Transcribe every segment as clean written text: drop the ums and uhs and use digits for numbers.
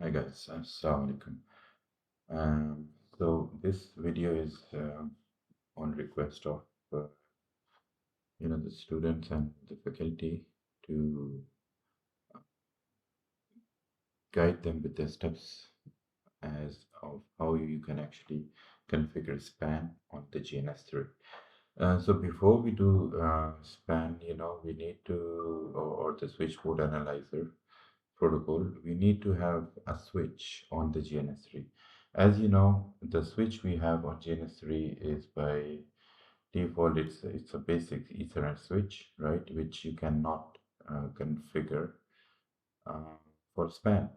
Hi guys, Assalamu alaikum. So this video is on request of the students and the faculty to guide them with the steps as of how you can actually configure span on the GNS3. So before we do span, we need to or the switchboard analyzer protocol, we need to have a switch on the GNS3. As you know, the switch we have on GNS3 is by default, it's a basic Ethernet switch, right? Which you cannot configure uh, for span.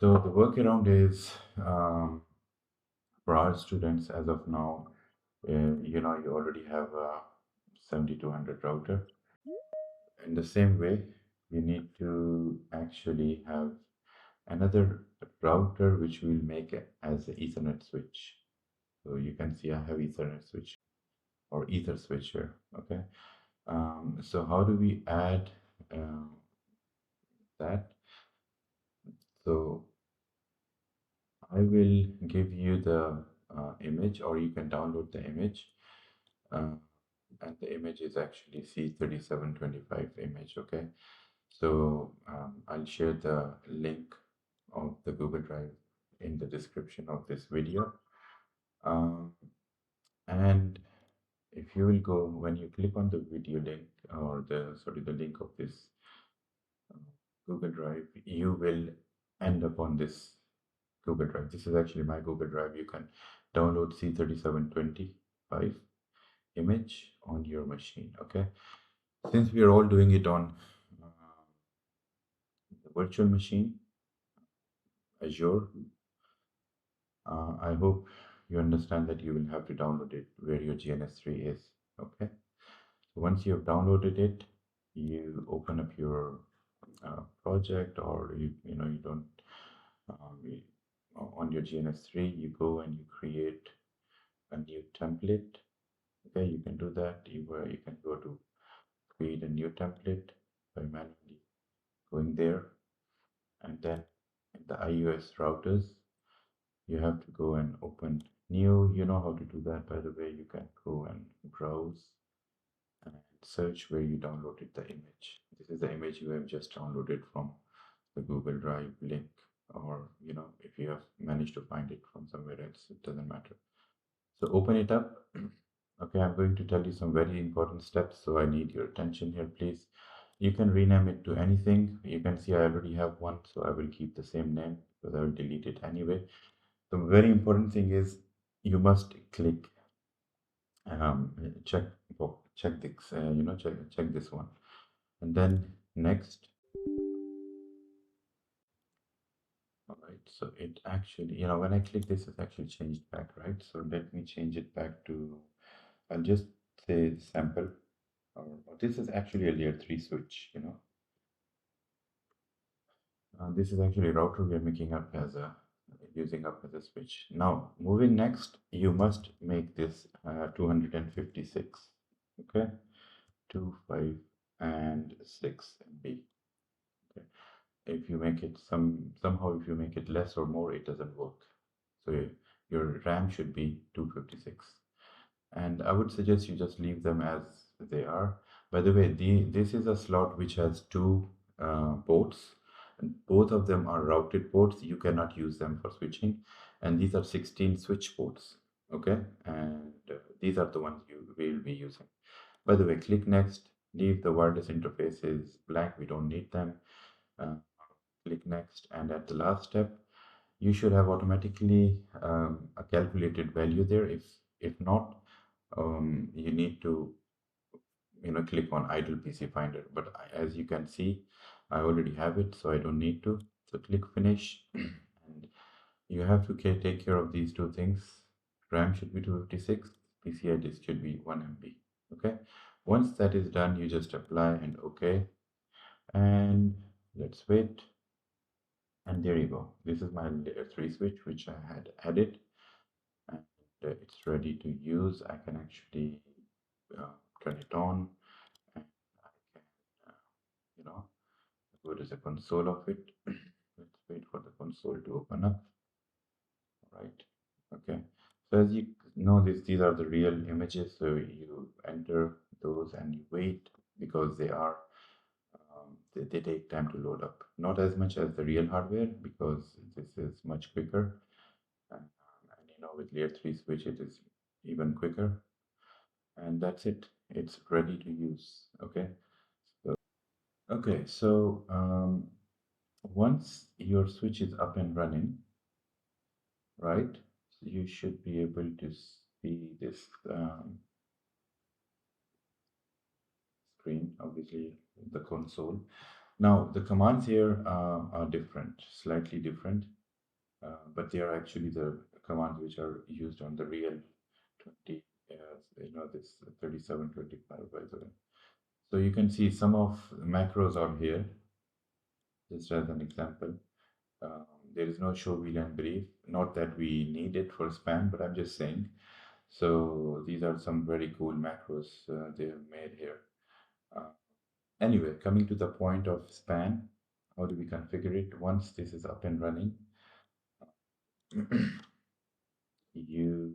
So the workaround is for our students as of now, you already have a 7200 router. In the same way, you need to actually have another router which will make it as an Ethernet switch. So you can see I have Ethernet switch or Ether switch here. Okay. So how do we add that? So I will give you the image, or you can download the image. Uh, and the image is actually C3725 image. Okay. So I'll share the link of the Google Drive in the description of this video. Um, and if you will go, when you click on the video link or the link of this uh, Google Drive, you will end up on this Google Drive. This is actually my Google Drive. You can download C3725 image on your machine. Okay. Since we are all doing it on the virtual machine, Azure, I hope you understand that you will have to download it where your GNS3 is. Okay. So once you have downloaded it, you open up your project, or you don't you, on your GNS3, you go and you create a new template. Okay, you can do that. You can go to create a new template by manually going there, and then in the iOS routers, you have to go and open new. You know how to do that, by the way. You can go and browse and search where you downloaded the image. This is the image you have just downloaded from the Google Drive link, or if you have managed to find it from somewhere else, it doesn't matter. So open it up. Okay, I'm going to tell you some very important steps, so I need your attention here, please. You can rename it to anything. You can see I already have one, so I will keep the same name because I will delete it anyway. The very important thing is you must click um, check check this check this one, and then next. All right, so it actually, when I click this, it's actually changed back, right? So let me change it back to, I'll just say sample, or this is actually a layer 3 switch. This is actually a router we are making up as a, using up as a switch. Now, moving next, you must make this 256, okay? 2, 5, and 6 MB. Okay. If you make it somehow, if you make it less or more, it doesn't work. So your RAM should be 256, and I would suggest you just leave them as they are. By the way, this is a slot which has two ports, and both of them are routed ports. You cannot use them for switching, and these are 16 switch ports. Okay, and these are the ones you will be using. By the way, click next. Leave the wireless interfaces blank. We don't need them. Uh, Click next, and at the last step, you should have automatically a calculated value there. If not, you need to click on idle PC finder, but as you can see, I already have it, so I don't need to. So click finish, and you have to take care of these two things. RAM should be 256, PCI disk should be 1 MB. Okay, once that is done, you just apply and okay, and let's wait. And there you go. This is my layer 3 switch which I had added, and it's ready to use. I can actually turn it on, and I can, uh, go to the console of it. Let's wait for the console to open up. Right. Okay. So as you know, these are the real images. So you enter those and you wait because they take time to load up. Not as much as the real hardware because this is much quicker. And you know, with layer 3 switch, it is even quicker. And that's it. It's ready to use. Okay. So, okay. So once your switch is up and running, right? You should be able to see this screen, obviously the console. Now the commands here are different, slightly different, but they are actually the commands which are used on the real 20, this 3725 by the way. So you can see some of the macros are here, just as an example. Um, there is no show VLAN brief, not that we need it for spam, but I'm just saying. So these are some very cool macros they have made here. Uh, anyway, coming to the point of span, how do we configure it? Once this is up and running, you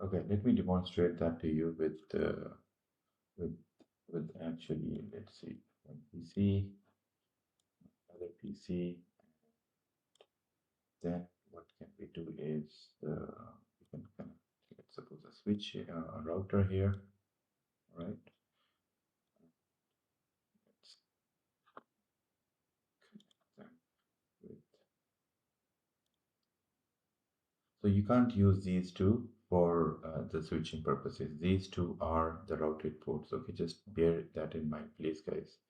okay. Let me demonstrate that to you with with actually. Let's see, one PC, other PC. Then what can we do is we can connect. Let's suppose a switch, a router here, right? Let's connect them with. So you can't use these two for the switching purposes. These two are the routed ports. Okay, just bear that in mind, please, guys.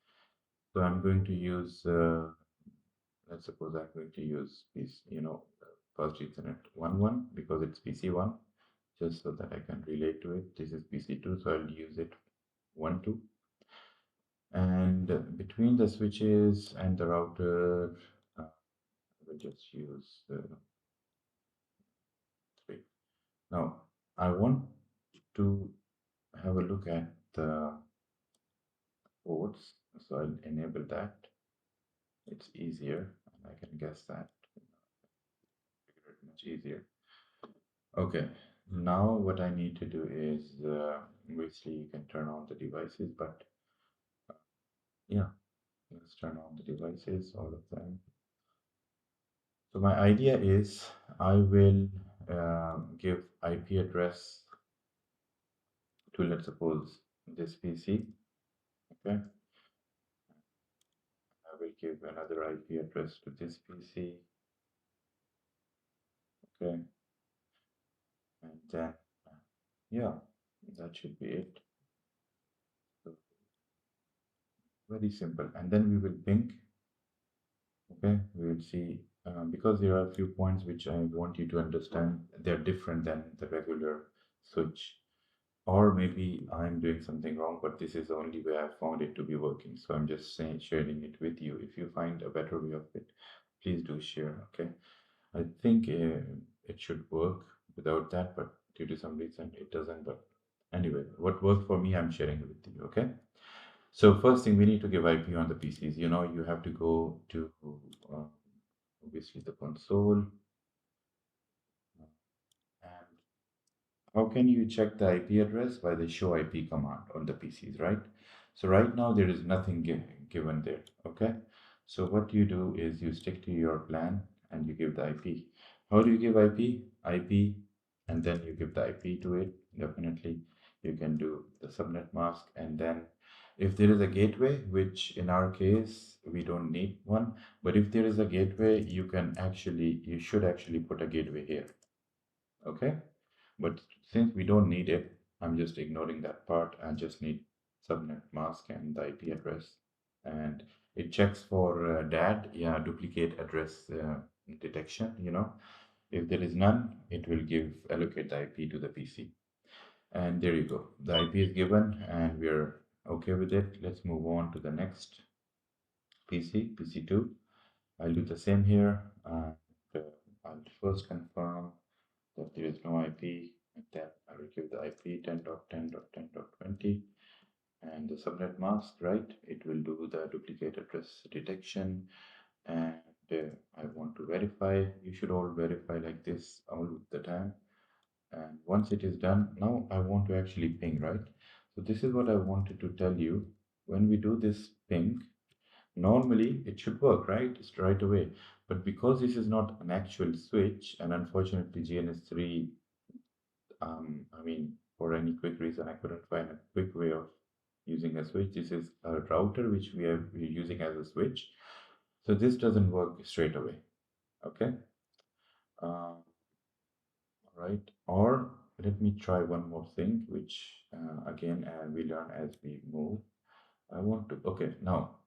So I'm going to use, let's suppose I'm going to use this, first Ethernet 1 because it's PC1, just so that I can relate to it. This is PC2, so I'll use it 1 2. And between the switches and the router, I will just use 3. Now, I want to have a look at the ports, so I'll enable that. It's easier, and I can guess that, figure it much easier. Okay, now what I need to do is, obviously you can turn on the devices, but yeah, let's turn on the devices, all of them. So my idea is I will give IP address to, let's suppose, this PC. Okay, I will give another IP address to this PC. Okay, and then yeah, that should be it. So very simple. And then we will ping. Okay, we will see because there are a few points which I want you to understand. They're different than the regular switch. Or maybe I'm doing something wrong, but this is the only way I found it to be working. So I'm just saying, sharing it with you. If you find a better way of it, please do share. Okay. I think it should work without that, but due to some reason it doesn't. But anyway, what worked for me, I'm sharing it with you. Okay. So first thing, we need to give IP on the PCs. You have to go to obviously the console, and how can you check the IP address? By the show IP command on the PCs, right? So right now there is nothing given there, okay? So what you do is you stick to your plan and you give the IP. How do you give IP? IP, and then you give the IP to it. Definitely, you can do the subnet mask, and then if there is a gateway, which in our case we don't need one, but if there is a gateway, you should actually put a gateway here, okay? But since we don't need it, I'm just ignoring that part. I just need subnet mask and the IP address. And it checks for DAD, yeah, duplicate address detection, If there is none, it will allocate the IP to the PC. And there you go. The IP is given and we're okay with it. Let's move on to the next PC2. I'll do the same here. And I'll first confirm that there is no IP, and then I will give the IP 10.10.10.20 and the subnet mask, right? It will do the duplicate address detection, and I want to verify. You should all verify like this all the time. And once it is done, now I want to actually ping, right? So this is what I wanted to tell you. When we do this ping, normally it should work, right? It's right away. But because this is not an actual switch, and unfortunately GNS3, I mean, for any quick reason, I couldn't find a quick way of using a switch. This is a router which we're using as a switch. So this doesn't work straight away. Okay. Right? Or let me try one more thing, which again we learn as we move. I want to, okay, now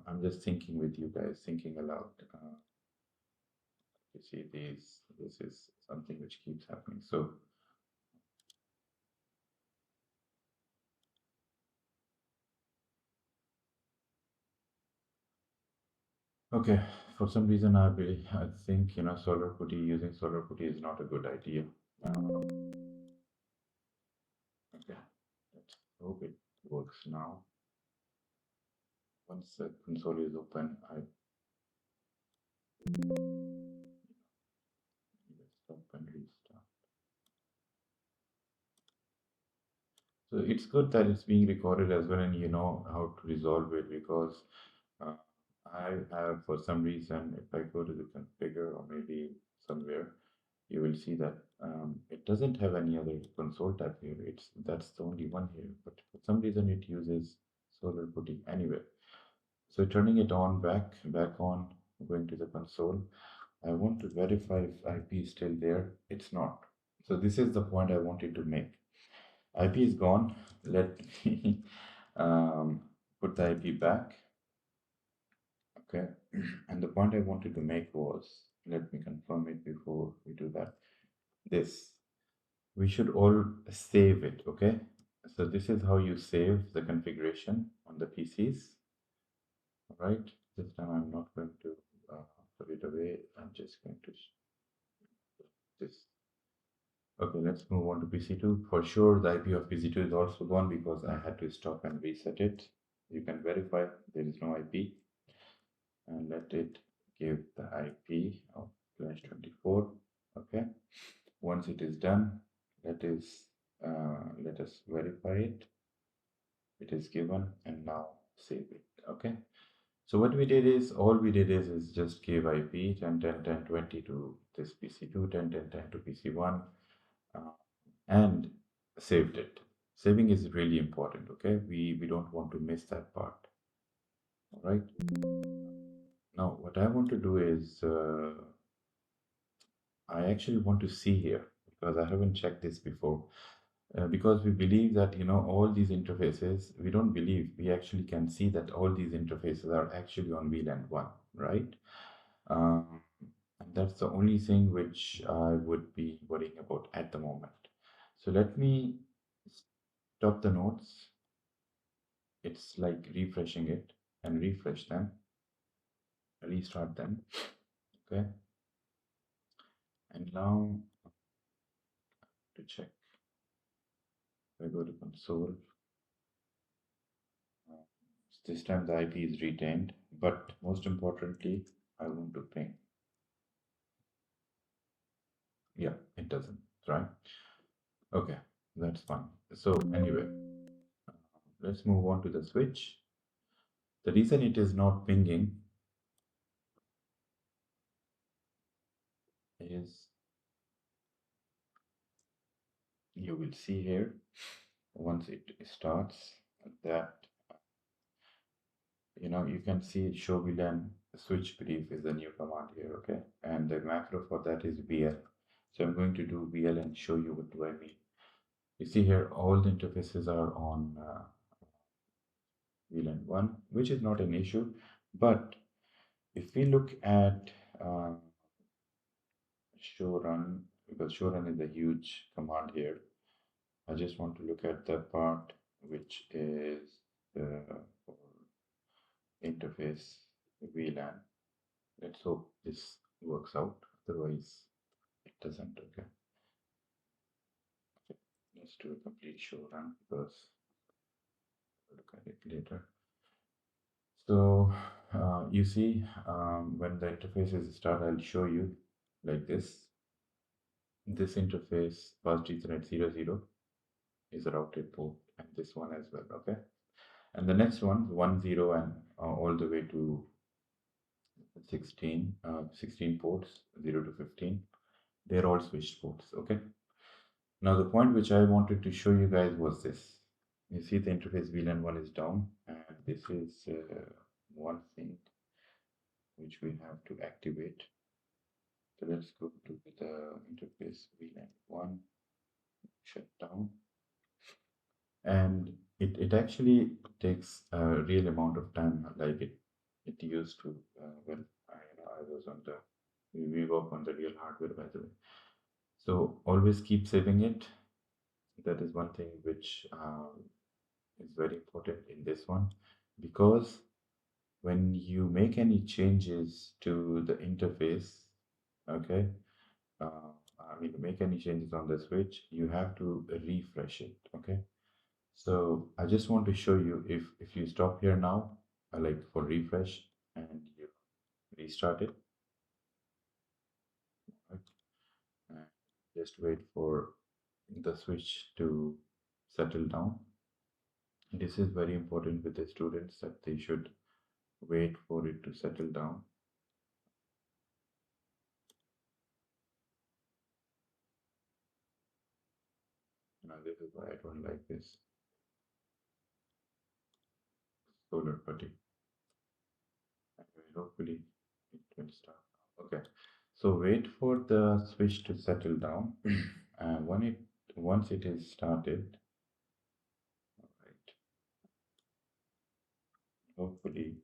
I'm just thinking with you guys, thinking aloud. You see, this is something which keeps happening. So, okay, for some reason I think, solar putty, using solar putty is not a good idea. Okay, let's hope it works now. Once the console is open, I stop and restart. So it's good that it's being recorded as well, and you know how to resolve it, because uh, I have, for some reason, if I go to the configure or maybe somewhere, you will see that it doesn't have any other console tab here. That's the only one here, but for some reason it uses solar putty anyway. So turning it on, back on, going to the console. I want to verify if IP is still there. It's not. So this is the point I wanted to make. IP is gone. Let me put the IP back. Okay. And the point I wanted to make was, let me confirm it before we do that. This, we should all save it. Okay. So this is how you save the configuration on the PCs. All right. This time I'm not going to put it away. I'm just going to this. Okay, let's move on to PC2. For sure, the IP of PC2 is also gone because I had to stop and reset it. You can verify there is no IP, and let it give the IP of /24. Okay, once it is done, let us verify it. It is given, and now save it. Okay. So what we did is, all we did is just give IP 10, 10, 10, 20 to this PC2, 10, 10, 10 to PC1, and saved it. Saving is really important, okay? We don't want to miss that part, all right? Now, what I want to do is, I actually want to see here, because I haven't checked this before. Because we believe that, all these interfaces, we don't believe, we actually can see that all these interfaces are actually on VLAN 1, right? Um, and that's the only thing which I would be worrying about at the moment. So let me stop the notes. It's like refreshing it, and refresh them, restart them. Okay. And now to check, I go to console. Uh, this time the IP is retained, but most importantly, I want to ping. Yeah, it doesn't, right? Okay, that's fine. So anyway, let's move on to the switch. The reason it is not pinging is, you will see here, once it starts, that you can see show VLAN switch brief is the new command here, okay? And the macro for that is VL. So I'm going to do VL and show you what do I mean. You see here, all the interfaces are on VLAN 1, which is not an issue. But if we look at show run, because show run is a huge command here, I just want to look at the part which is for interface VLAN. Let's hope this works out, otherwise it doesn't. Okay, let's do a complete show run because we'll look at it later. So you see, when the interfaces start, I'll show you like this. This interface, past Ethernet 00, is a routed port, and this one as well, okay? And the next one, 10, and all the way to 16 ports, 0 to 15, they're all switched ports, okay? Now, the point which I wanted to show you guys was this. You see the interface VLAN 1 is down, and this is one thing which we have to activate. So let's go to the interface VLAN 1, shut down. And it actually takes a real amount of time, like it used to when I was on the, we work on the real hardware, by the way. So always keep saving it. That is one thing which is very important in this one, because when you make any changes to the interface, okay, I mean, make any changes on the switch, you have to refresh it, okay? So I just want to show you, if you stop here now, like for refresh, and you restart it, right? And just wait for the switch to settle down. This is very important with the students, that they should wait for it to settle down. Now this is why I don't like this solar putty. Anyway, hopefully it will start. Okay, so wait for the switch to settle down. And once it is started, right, hopefully,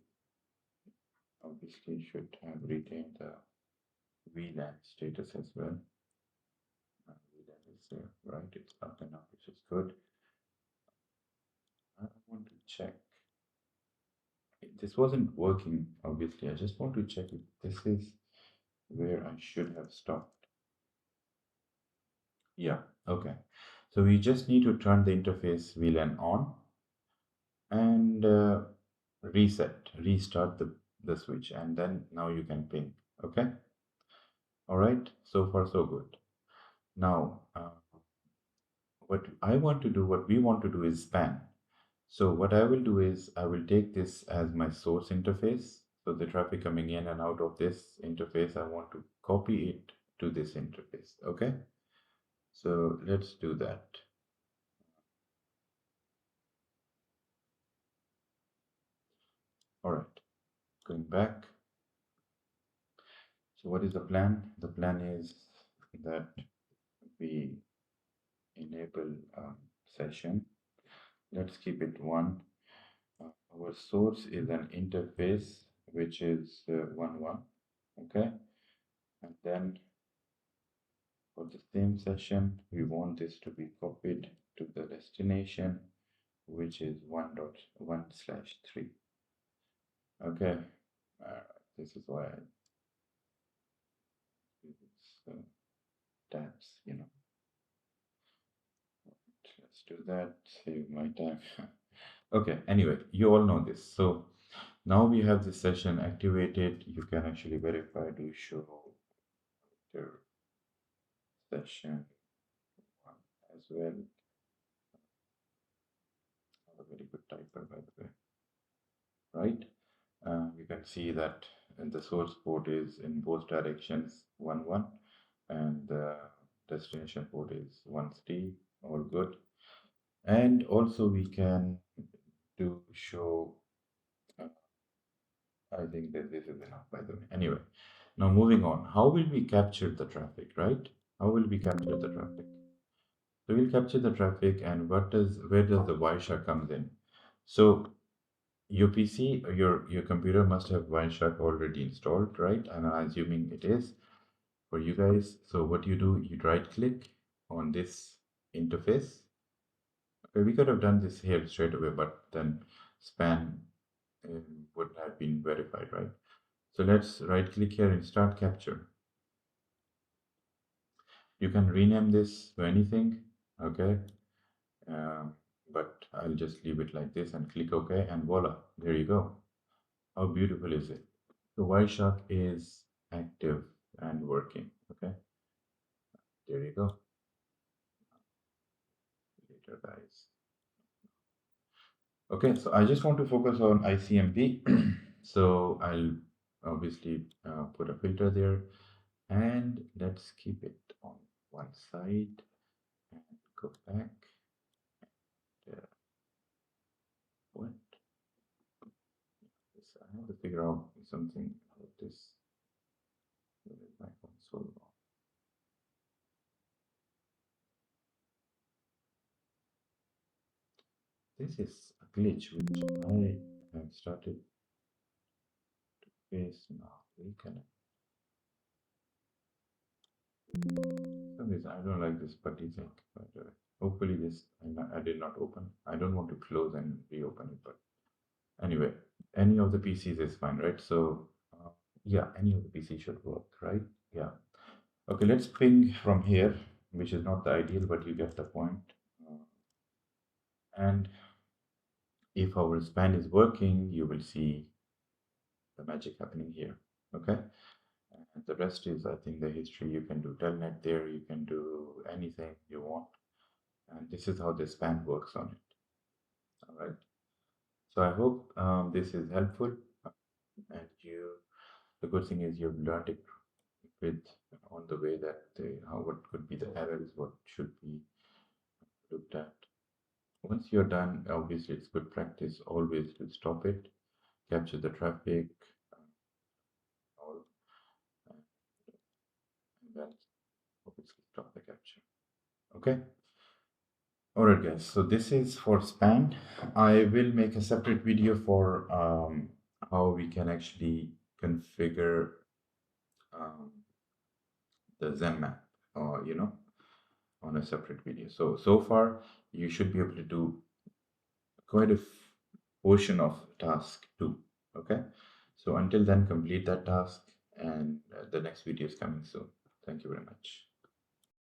obviously should have retained the VLAN status as well. VLAN is there, right? It's up and up, which is good. I want to check. This wasn't working, obviously. I just want to check if this is where I should have stopped. Yeah, okay. So we just need to turn the interface VLAN on and restart the switch, and then now you can ping. Okay. All right. So far, so good. Now, what we want to do is span. So what I will do is I will take this as my source interface. So the traffic coming in and out of this interface, I want to copy it to this interface. Okay. So let's do that. All right. Going back. So what is the plan? The plan is that we enable session. Let's keep it one. Our source is an interface which is 1 1. Okay. And then for the same session, we want this to be copied to the destination, which is 1.1/3. Okay, this is why I use tabs, Let's do that, save my time. Okay, anyway, you all know this. So now we have this session activated. You can actually verify to show the session one as well. A very good typer, by the way, right? You can see that the source port is in both directions 1 1, and the destination port is 1 all good. And also we can do show, I think that this is enough, by the way. Anyway, now moving on, how will we capture the traffic, right? How will we capture the traffic? So we'll capture the traffic, and where does the Wireshark comes in? So your PC, or your computer must have Wireshark already installed, right? And I'm assuming it is for you guys. So what you do, you right click on this interface. Okay, we could have done this here straight away, but then span would have been verified, right? So let's right click here and start capture. You can rename this to anything, okay? But I'll just leave it like this and click OK, and voila, there you go. How beautiful is it? The Wireshark is active and working. Okay, there you go. Later, guys. Okay, so I just want to focus on ICMP. So I'll obviously put a filter there, and let's keep it on one side and go back. What? This, I have to figure out something about this. Where is my console? This is a glitch which I have started to face now. Reconnect. For some reason, I don't like this putty thing. But hopefully, this I did not open. I don't want to close and reopen it. But anyway, any of the PCs is fine, right? So yeah, any of the PC should work, right? Yeah. Okay, let's ping from here, which is not the ideal, but you get the point. And if our span is working, you will see the magic happening here. Okay. And the rest is, I think, the history. You can do telnet there, you can do anything you want. And this is how the span works on it. All right. So I hope this is helpful. And the good thing is you've learned it with on the way that how what could be the errors, what should be looked at. Once you're done, obviously it's good practice always to stop it, capture the traffic, all, and then obviously stop the capture. Okay. All right, guys. So this is for span. I will make a separate video for how we can actually configure um, the Zen map, or on a separate video. So far you should be able to do quite a portion of task 2. Okay. So until then, complete that task, and the next video is coming soon. Thank you very much.